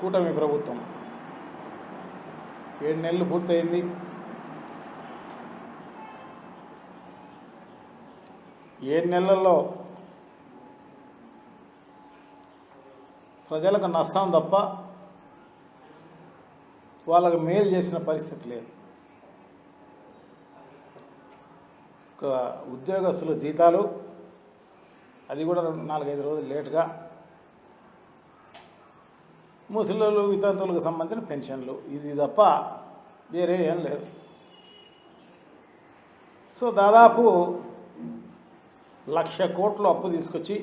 కూటమి ప్రభుత్వం 7 నెలలు పూర్తయింది. ఏడు నెలల్లో ప్రజలకు నష్టం తప్ప వాళ్ళకు మేలు చేసిన పరిస్థితి లేదు. ఉద్యోగస్తుల జీతాలు అది కూడా 4-5 రోజులు లేటుగా, ముసలిళ్ళు వితంతువులకు సంబంధించిన పెన్షన్లు, ఇది తప్ప వేరే ఏం లేదు. సో దాదాపు 1,00,000 కోట్లు అప్పు తీసుకొచ్చి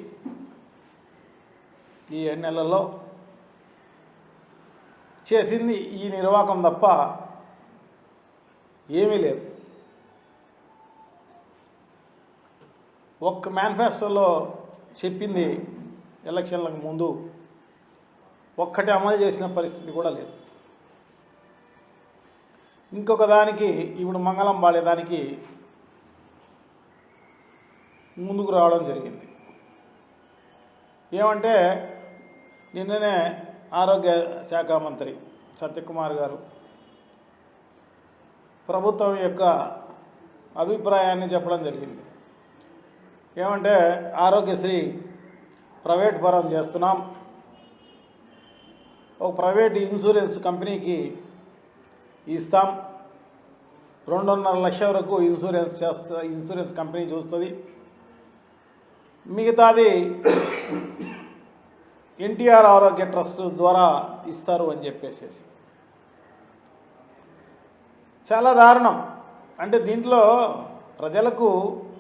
ఈ 7 నెలల్లో చేసింది ఈ నిర్వాకం తప్ప ఏమీ లేదు. ఒక్క మేనిఫెస్టోలో చెప్పింది ఎలక్షన్లకు ముందు ఒక్కటి అమలు చేసిన పరిస్థితి కూడా లేదు. ఇంకొక దానికి ఇప్పుడు మంగళం పాడేదానికి ముందుకు రావడం జరిగింది. ఏమంటే నిన్ననే ఆరోగ్య శాఖ మంత్రి సత్యకుమార్ గారు ప్రభుత్వం యొక్క అభిప్రాయాన్ని చెప్పడం జరిగింది. ఏమంటే ఆరోగ్యశ్రీ ప్రైవేట్ పరం చేస్తున్నాం, ఒక ప్రైవేట్ ఇన్సూరెన్స్ కంపెనీకి ఇస్తాం, 2.5 లక్షల వరకు ఇన్సూరెన్స్ కంపెనీ చూస్తుంది, మిగతాది ఎన్టీఆర్ ఆరోగ్య ట్రస్ట్ ద్వారా ఇస్తారు అని చెప్పేసి చాలా దారుణం. అంటే దీంట్లో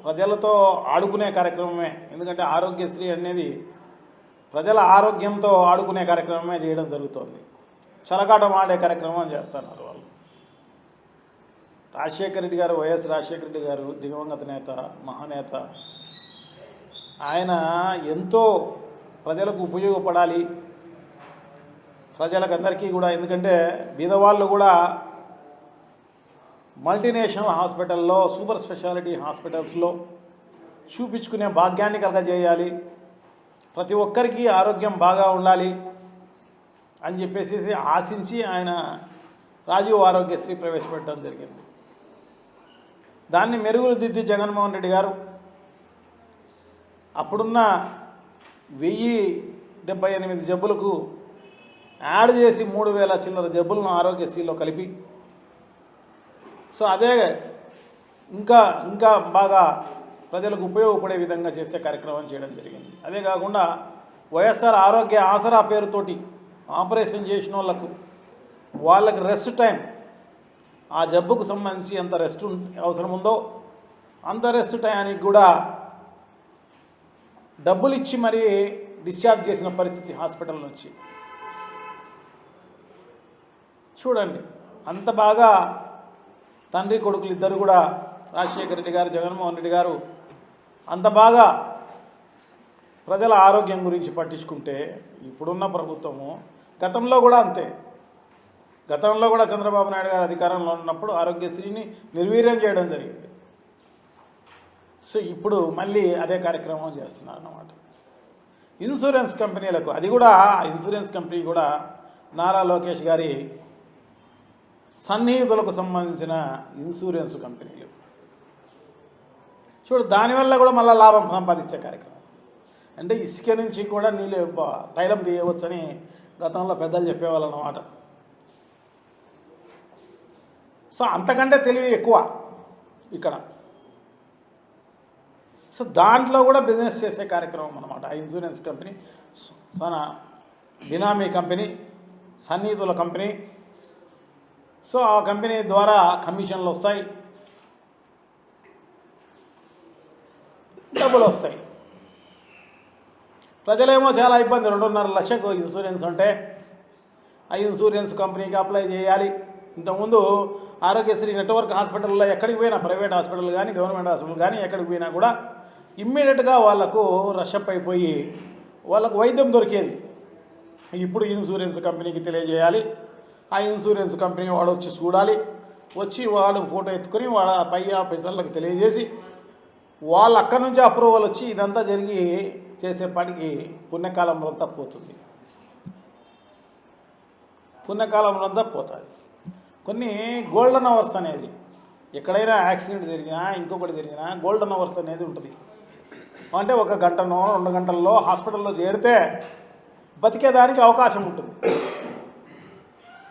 ప్రజలతో ఆడుకునే కార్యక్రమమే. ఎందుకంటే ఆరోగ్యశ్రీ అనేది ప్రజల ఆరోగ్యంతో ఆడుకునే కార్యక్రమమే చేయడం జరుగుతుంది. చలకాటం ఆడే కార్యక్రమం చేస్తున్నారు వాళ్ళు. రాజశేఖర రెడ్డి గారు, వైఎస్ రాజశేఖర రెడ్డి గారు దివంగత నేత, మహానేత. ఆయన ఎంతో ప్రజలకు ఉపయోగపడాలి, ప్రజలకందరికీ కూడా. ఎందుకంటే బీదవాళ్ళు కూడా మల్టీనేషనల్ హాస్పిటల్లో, సూపర్ స్పెషాలిటీ హాస్పిటల్స్లో చూపించుకునే భాగ్యాన్ని కలగజేయాలి, ప్రతి ఒక్కరికి ఆరోగ్యం బాగా ఉండాలి అని చెప్పేసి ఆశించి ఆయన రాజీవ్ ఆరోగ్యశ్రీ ప్రవేశపెట్టడం జరిగింది. దాన్ని మెరుగులు దిద్ది జగన్మోహన్ రెడ్డి గారు అప్పుడున్న 1078 జబ్బులకు యాడ్ చేసి 3,000 చిల్లర జబ్బులను ఆరోగ్యశ్రీలో కలిపి, సో అదే ఇంకా బాగా ప్రజలకు ఉపయోగపడే విధంగా చేసే కార్యక్రమం చేయడం జరిగింది. అదే కాకుండా వైఎస్ఆర్ ఆరోగ్య ఆసరా పేరుతోటి ఆపరేషన్ చేసిన వాళ్ళకి రెస్ట్ టైం, ఆ జబ్బుకు సంబంధించి ఎంత రెస్ట్ అవసరం ఉందో అంత రెస్ట్ టైంకి కూడా డబ్బులు ఇచ్చి మరీ డిశ్చార్జ్ చేసిన పరిస్థితి హాస్పిటల్ నుంచి. చూడండి, అంత బాగా తండ్రి కొడుకులు ఇద్దరు కూడా, రాజశేఖర రెడ్డి గారు, జగన్మోహన్ రెడ్డి గారు అంత బాగా ప్రజల ఆరోగ్యం గురించి పట్టించుకుంటే, ఇప్పుడున్న ప్రభుత్వము గతంలో కూడా అంతే. గతంలో కూడా చంద్రబాబు నాయుడు గారు అధికారంలో ఉన్నప్పుడు ఆరోగ్యశ్రీని నిర్వీర్యం చేయడం జరిగింది. సో ఇప్పుడు మళ్ళీ అదే కార్యక్రమం చేస్తున్నారు అన్నమాట. ఇన్సూరెన్స్ కంపెనీలకు, అది కూడా ఇన్సూరెన్స్ కంపెనీ కూడా నారా లోకేష్ గారి సన్నిహితులకు సంబంధించిన ఇన్సూరెన్స్ కంపెనీలు. చూడు, దానివల్ల కూడా మళ్ళీ లాభం సంపాదించే కార్యక్రమం. అంటే ఇసుక నుంచి కూడా తైలం తీయవచ్చని గతంలో పెద్దలు చెప్పేవాళ్ళు అన్నమాట. సో అంతకంటే తెలివి ఎక్కువ ఇక్కడ. సో దాంట్లో కూడా బిజినెస్ చేసే కార్యక్రమం అన్నమాట ఆ ఇన్సూరెన్స్ కంపెనీ. మన బినామీ కంపెనీ, సన్నిహితుల కంపెనీ. సో ఆ కంపెనీ ద్వారా కమిషన్లు వస్తాయి, డబ్బులు వస్తాయి. ప్రజలేమో చాలా ఇబ్బంది. 2.5 లక్షకు ఇన్సూరెన్స్ ఉంటే ఆ ఇన్సూరెన్స్ కంపెనీకి అప్లై చేయాలి. ఇంతకుముందు ఆరోగ్యశ్రీ నెట్వర్క్ హాస్పిటల్లో ఎక్కడికి పోయినా, ప్రైవేట్ హాస్పిటల్ కానీ గవర్నమెంట్ హాస్పిటల్ కానీ ఎక్కడికి పోయినా కూడా ఇమ్మీడియట్గా వాళ్లకు రషప్ అయిపోయి వాళ్ళకు వైద్యం దొరికేది. ఇప్పుడు ఇన్సూరెన్స్ కంపెనీకి తెలియజేయాలి, ఆ ఇన్సూరెన్స్ కంపెనీ వాడు వచ్చి చూడాలి, వచ్చి వాడు ఫోటో ఎత్తుకొని వాళ్ళ పై ఆఫీసర్లకు తెలియజేసి వాళ్ళు అక్కడి నుంచి అప్రూవల్ వచ్చి ఇదంతా జరిగి చేసేపాటికి పుణ్యకాలంలో తప్పిపోతుంది. పుణ్యకాలంలో అంతా పోతుంది. కొన్ని గోల్డెన్ అవర్స్ అనేది ఎక్కడైనా యాక్సిడెంట్ జరిగినా ఇంకొకటి జరిగినా గోల్డెన్ అవర్స్ అనేది ఉంటుంది. అంటే 1 గంటనో 2 గంటల్లో హాస్పిటల్లో చేరితే బతికేదానికి అవకాశం ఉంటుంది.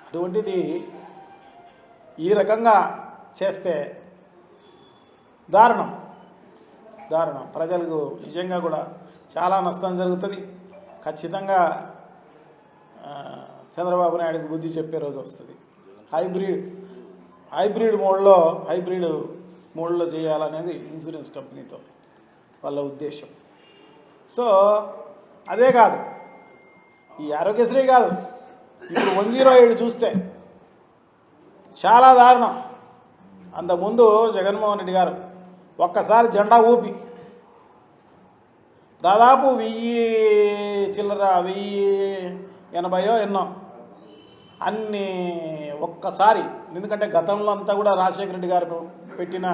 అటువంటిది ఈ రకంగా చేస్తే దారుణం. ప్రజలకు నిజంగా కూడా చాలా నష్టం జరుగుతుంది. ఖచ్చితంగా చంద్రబాబు నాయుడుకి బుద్ధి చెప్పే రోజు వస్తుంది. హైబ్రిడ్ మోడ్లో చేయాలనేది ఇన్సూరెన్స్ కంపెనీతో వాళ్ళ ఉద్దేశం. సో అదే కాదు, ఈ ఆరోగ్యశ్రీ కాదు, ఇప్పుడు 107 చూస్తే చాలా దారుణం. అంతకుముందు జగన్మోహన్ రెడ్డి గారు ఒక్కసారి జెండా ఊపి దాదాపు 1080 ఎన్నో అన్ని ఒక్కసారి. ఎందుకంటే గతంలో అంతా కూడా రాజశేఖర రెడ్డి గారు పెట్టిన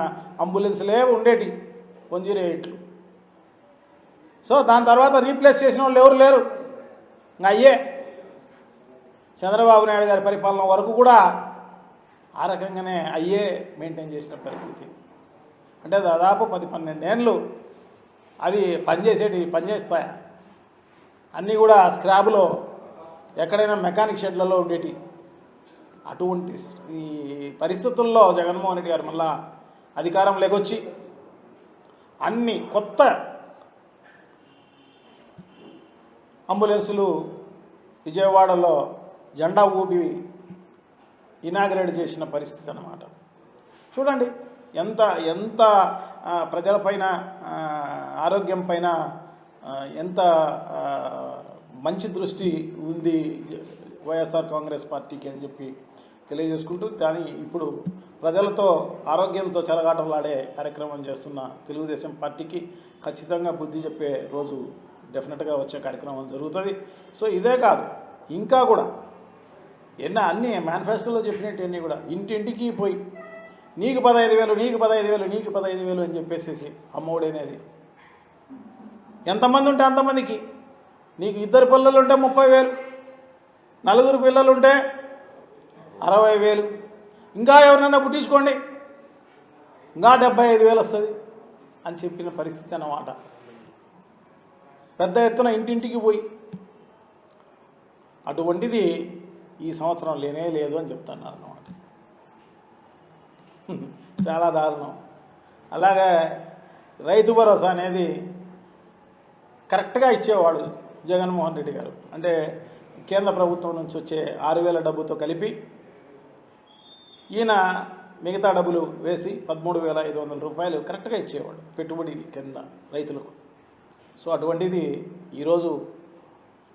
అంబులెన్స్లే ఉండేటి 108. సో దాని తర్వాత రీప్లేస్ చేసిన వాళ్ళు ఎవరు లేరు. ఇంకా అయ్యే చంద్రబాబు నాయుడు గారి పరిపాలన వరకు కూడా ఆ రకంగానే అయ్యే మెయింటైన్ చేసిన పరిస్థితి. అంటే దాదాపు 10-12 ఏళ్ళు అవి పనిచేస్తాయి. అన్నీ కూడా స్క్రాబ్లో ఎక్కడైనా మెకానిక్ షెడ్లలో ఉండేటి. అటువంటి ఈ పరిస్థితుల్లో జగన్మోహన్ రెడ్డి గారు మళ్ళా అధికారం లేకొచ్చి అన్ని కొత్త అంబులెన్సులు విజయవాడలో జెండా ఊపి ఇనాగ్రేట్ చేసిన పరిస్థితి అన్నమాట. చూడండి ఎంత ప్రజలపైన ఆరోగ్యం పైన ఎంత మంచి దృష్టి ఉంది వైఎస్ఆర్ కాంగ్రెస్ పార్టీకి అని చెప్పి తెలియజేసుకుంటూ, కానీ ఇప్పుడు ప్రజలతో ఆరోగ్యంతో చెలగాటలాడే కార్యక్రమం చేస్తున్న తెలుగుదేశం పార్టీకి ఖచ్చితంగా బుద్ధి చెప్పే రోజు డెఫినెట్గా వచ్చే కార్యక్రమం జరుగుతుంది. సో ఇదే కాదు, ఇంకా కూడా అన్నీ మేనిఫెస్టోలో చెప్పినట్టు కూడా ఇంటింటికి పోయి నీకు 15,000 అని చెప్పేసి అమ్మఒడి అనేది ఎంతమంది ఉంటే అంతమందికి. నీకు 2 పిల్లలు ఉంటే 30,000, 4 పిల్లలు ఉంటే 60,000, ఇంకా ఎవరినైనా పుట్టించుకోండి ఇంకా 75,000 వస్తుంది అని చెప్పిన పరిస్థితి అన్నమాట. పెద్ద ఎత్తున ఇంటింటికి పోయి అటువంటిది ఈ సంవత్సరం లేదు అని చెప్తున్నారు అన్నమాట. చాలా దారుణం. అలాగే రైతు భరోసా అనేది కరెక్ట్గా ఇచ్చేవాడు జగన్మోహన్ రెడ్డి గారు. అంటే కేంద్ర ప్రభుత్వం నుంచి వచ్చే 6,000 డబ్బుతో కలిపి ఈయన మిగతా డబ్బులు వేసి 13,500 రూపాయలు కరెక్ట్గా ఇచ్చేవాడు పెట్టుబడి కింద రైతులకు. సో అటువంటిది ఈరోజు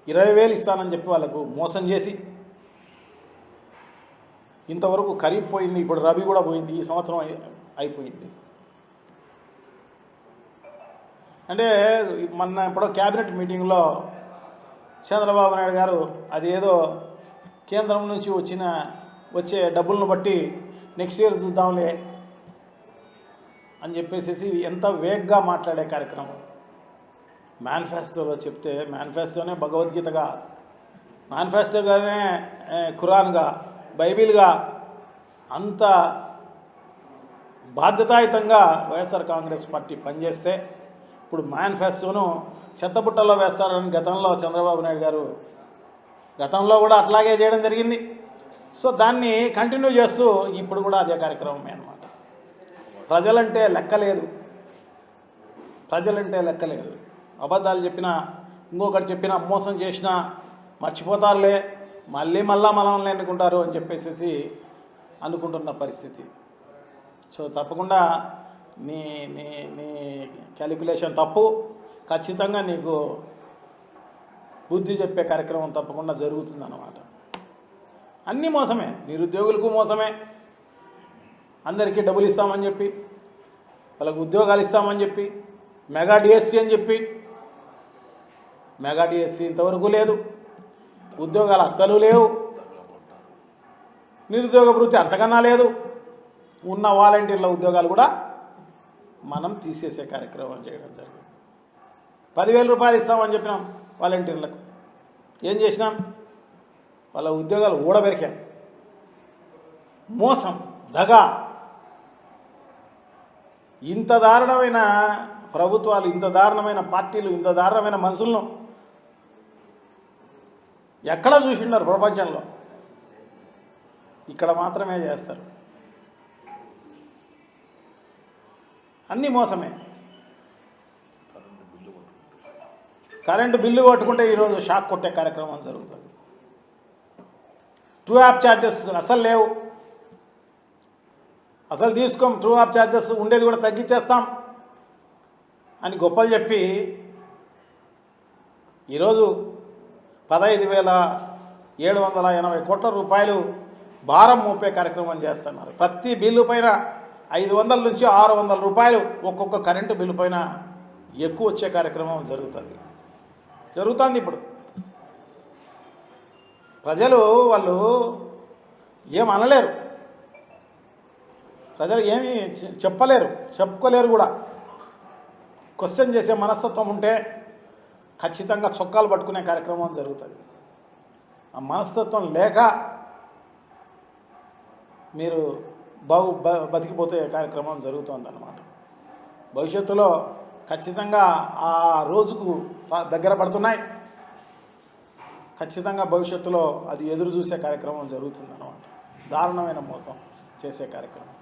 20,000 ఇస్తానని చెప్పి వాళ్ళకు మోసం చేసి ఇంతవరకు ఖరీఫ్ పోయింది, ఇప్పుడు రబీ కూడా పోయింది, ఈ సంవత్సరం అయిపోయింది. అంటే మొన్న ఎప్పుడో క్యాబినెట్ మీటింగ్లో చంద్రబాబు నాయుడు గారు అదేదో కేంద్రం నుంచి వచ్చే డబ్బులను బట్టి నెక్స్ట్ ఇయర్ చూద్దాంలే అని చెప్పేసి ఎంత వేగ్గా మాట్లాడే కార్యక్రమం. మేనిఫెస్టోలో చెప్తే మేనిఫెస్టోనే భగవద్గీతగా, మేనిఫెస్టోగానే ఖురాన్గా, బైబిల్గా అంత బాధ్యతాయుతంగా వైఎస్ఆర్ కాంగ్రెస్ పార్టీ పనిచేస్తే ఇప్పుడు మేనిఫెస్టోను చెత్తబుట్టల్లో వేస్తారని గతంలో చంద్రబాబు నాయుడు గారు గతంలో కూడా అట్లాగే చేయడం జరిగింది. సో దాన్ని కంటిన్యూ చేస్తూ ఇప్పుడు కూడా అదే కార్యక్రమమే అన్నమాట. ప్రజలంటే లెక్కలేదు. అబద్ధాలు చెప్పినా, ఇంకొకటి చెప్పినా, మోసం చేసినా మర్చిపోతారులే, మళ్ళా మనల్ని ఎన్నుకుంటారు అని చెప్పేసి అనుకుంటున్న పరిస్థితి. సో తప్పకుండా నీ నీ నీ క్యాలిక్యులేషన్ తప్పు. ఖచ్చితంగా నీకు బుద్ధి చెప్పే కార్యక్రమం తప్పకుండా జరుగుతుందన్నమాట. అన్నీ మోసమే, నిరుద్యోగులకు మోసమే, అందరికీ డబ్బులు ఇస్తామని చెప్పి, వాళ్ళకు ఉద్యోగాలు ఇస్తామని చెప్పి, మెగా డిఎస్సి అని చెప్పి, మెగా డిఎస్సి ఇంతవరకు లేదు, ఉద్యోగాలు అస్సలు లేవు, నిరుద్యోగ వృత్తి అంతకన్నా లేదు, ఉన్న వాలంటీర్ల ఉద్యోగాలు కూడా మనం తీసేసే కార్యక్రమం చేయడం జరిగింది. 10,000 రూపాయలు ఇస్తామని చెప్పినాం వాలంటీర్లకు, ఏం చేసినాం? వాళ్ళ ఉద్యోగాలు ఊడబెరికాం. మోసం, దగ, ఇంత దారుణమైన ప్రభుత్వాలు, ఇంత దారుణమైన పార్టీలు, ఇంత దారుణమైన మనుషులను ఎక్కడ చూసిండారు ప్రపంచంలో? ఇక్కడ మాత్రమే చేస్తారు. అన్నీ మోసమే. కరెంటు బిల్లు కొట్టుకుంటే ఈరోజు షాక్ కొట్టే కార్యక్రమం జరుగుతుంది. ట్రూ యాప్ ఛార్జెస్ అసలు లేవు, అసలు తీసుకోం, ట్రూ యాప్ ఛార్జెస్ ఉండేది కూడా తగ్గించేస్తాం అని గొప్పలు చెప్పి ఈరోజు 15,780 కోట్ల రూపాయలు భారం మోపే కార్యక్రమం చేస్తున్నారు. ప్రతి బిల్లు పైన 500 నుంచి 600 రూపాయలు ఒక్కొక్క కరెంటు బిల్లు పైన ఎక్కువ వచ్చే కార్యక్రమం జరుగుతుంది. ఇప్పుడు ప్రజలు వాళ్ళు ఏమనలేరు, ప్రజలు ఏమీ చెప్పలేరు, చెప్పుకోలేరు కూడా. క్వశ్చన్ చేసే మనస్తత్వం ఉంటే ఖచ్చితంగా చొక్కాలు పట్టుకునే కార్యక్రమం జరుగుతుంది. ఆ మనస్తత్వం లేక మీరు బతికిపోతే కార్యక్రమం జరుగుతుందన్నమాట. భవిష్యత్తులో ఖచ్చితంగా ఆ రోజుకు దగ్గర పడుతున్నాయి. ఖచ్చితంగా భవిష్యత్తులో అది ఎదురు చూసే కార్యక్రమం జరుగుతుందన్నమాట. దారుణమైన మోసం చేసే కార్యక్రమం.